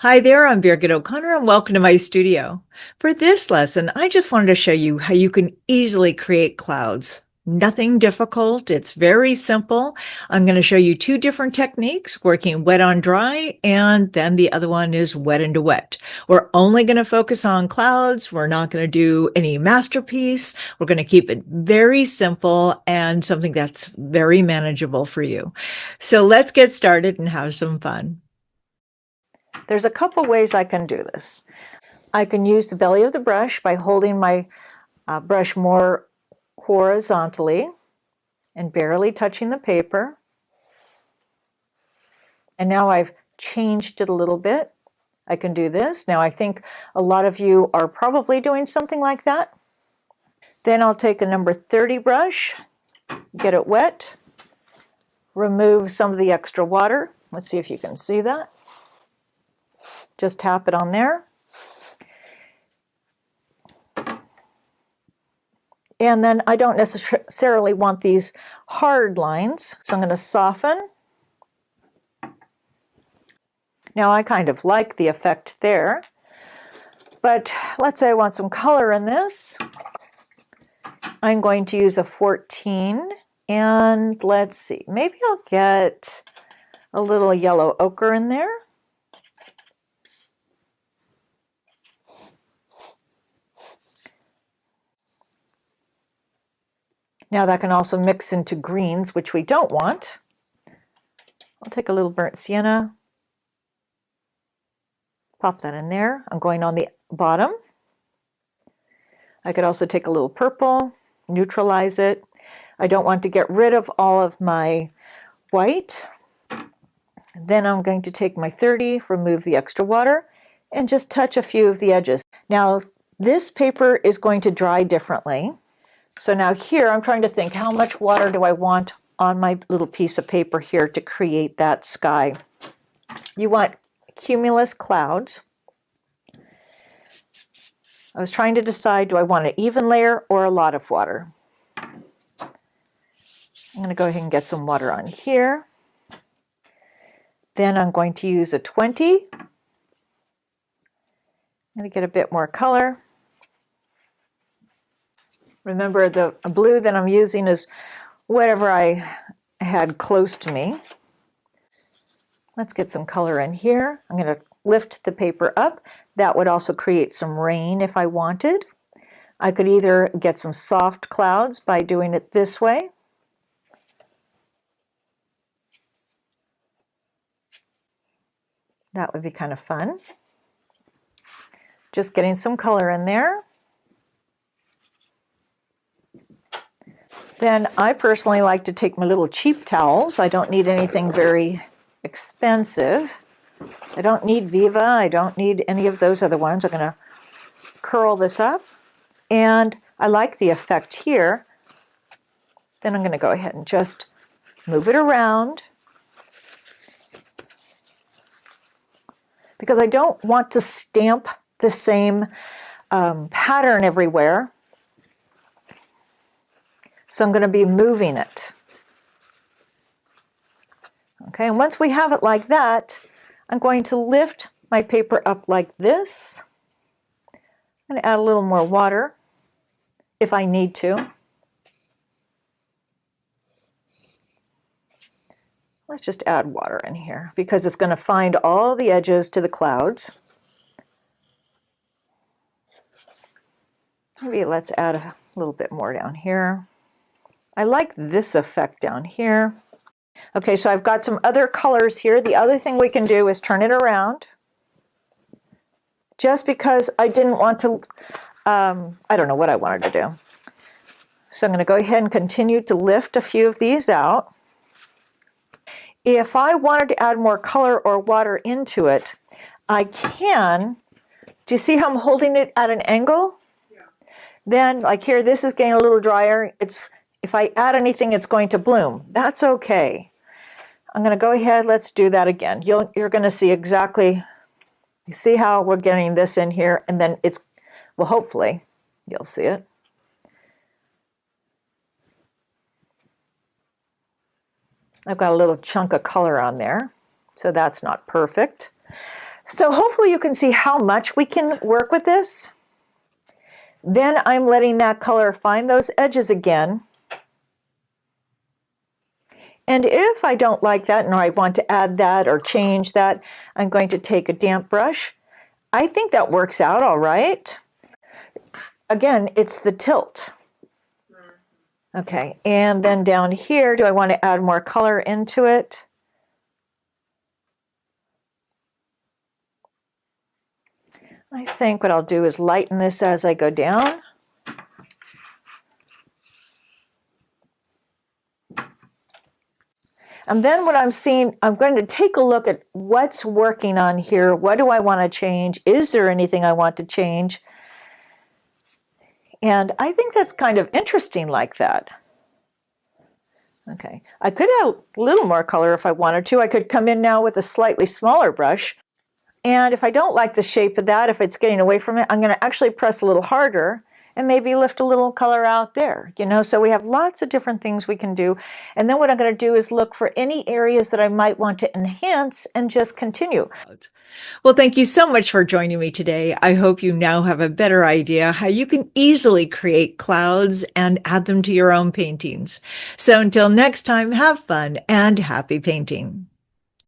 Hi there, I'm Birgit O'Connor and welcome to my studio. For this lesson, I just wanted to show you how you can easily create clouds. Nothing difficult, it's very simple. I'm going to show you two different techniques, working wet on dry, and then the other one is wet into wet. We're only going to focus on clouds. We're not going to do any masterpiece. We're going to keep it very simple and something that's very manageable for you. So let's get started and have some fun. There's a couple ways I can do this. I can use the belly of the brush by holding my brush more horizontally and barely touching the paper. And now I've changed it a little bit. I can do this. Now I think a lot of you are probably doing something like that. Then I'll take a number 30 brush, get it wet, remove some of the extra water. Let's see if you can see that. Just tap it on there. And then I don't necessarily want these hard lines, so I'm going to soften. Now I kind of like the effect there, but let's say I want some color in this. I'm going to use a 14, and let's see, maybe I'll get a little yellow ochre in there. Now that can also mix into greens, which we don't want. I'll take a little burnt sienna, pop that in there. I'm going on the bottom. I could also take a little purple, neutralize it. I don't want to get rid of all of my white. Then I'm going to take my 30, remove the extra water, and just touch a few of the edges. Now this paper is going to dry differently. So now here I'm trying to think, how much water do I want on my little piece of paper here to create that sky? You want cumulus clouds. I was trying to decide, do I want an even layer or a lot of water? I'm going to go ahead and get some water on here. Then I'm going to use a 20. I'm going to get a bit more color. Remember, the blue that I'm using is whatever I had close to me. Let's get some color in here. I'm going to lift the paper up. That would also create some rain if I wanted. I could either get some soft clouds by doing it this way. That would be kind of fun. Just getting some color in there. Then I personally like to take my little cheap towels. I don't need anything very expensive. I don't need Viva. I don't need any of those other ones. I'm going to curl this up. And I like the effect here. Then I'm going to go ahead and just move it around, because I don't want to stamp the same pattern everywhere. So I'm going to be moving it. Okay, and once we have it like that, I'm going to lift my paper up like this. I'm going to add a little more water if I need to. Let's just add water in here because it's going to find all the edges to the clouds. Maybe let's add a little bit more down here. I like this effect down here. Okay, so I've got some other colors here. The other thing we can do is turn it around. Just because I didn't want to, I don't know what I wanted to do. So I'm going to go ahead and continue to lift a few of these out. If I wanted to add more color or water into it, I can. Do you see how I'm holding it at an angle? Yeah. Then, like here, this is getting a little drier. If I add anything, it's going to bloom. That's okay. I'm going to go ahead. Let's do that again. You're going to see exactly. You see how we're getting this in here, and then it's, well, hopefully you'll see it. I've got a little chunk of color on there, so that's not perfect. So hopefully you can see how much we can work with this. Then I'm letting that color find those edges again. And if I don't like that and I want to add that or change that, I'm going to take a damp brush. I think that works out all right. Again, it's the tilt. Okay, and then down here, do I want to add more color into it? I think what I'll do is lighten this as I go down. And then what I'm seeing, I'm going to take a look at what's working on here. What do I want to change? Is there anything I want to change? And I think that's kind of interesting like that. Okay, I could add a little more color if I wanted to. I could come in now with a slightly smaller brush. And if I don't like the shape of that, if it's getting away from it, I'm going to actually press a little harder and maybe lift a little color out there, you know, so we have lots of different things we can do. And then what I'm going to do is look for any areas that I might want to enhance and just continue. Well, thank you so much for joining me today. I hope you now have a better idea how you can easily create clouds and add them to your own paintings. So until next time, have fun and happy painting.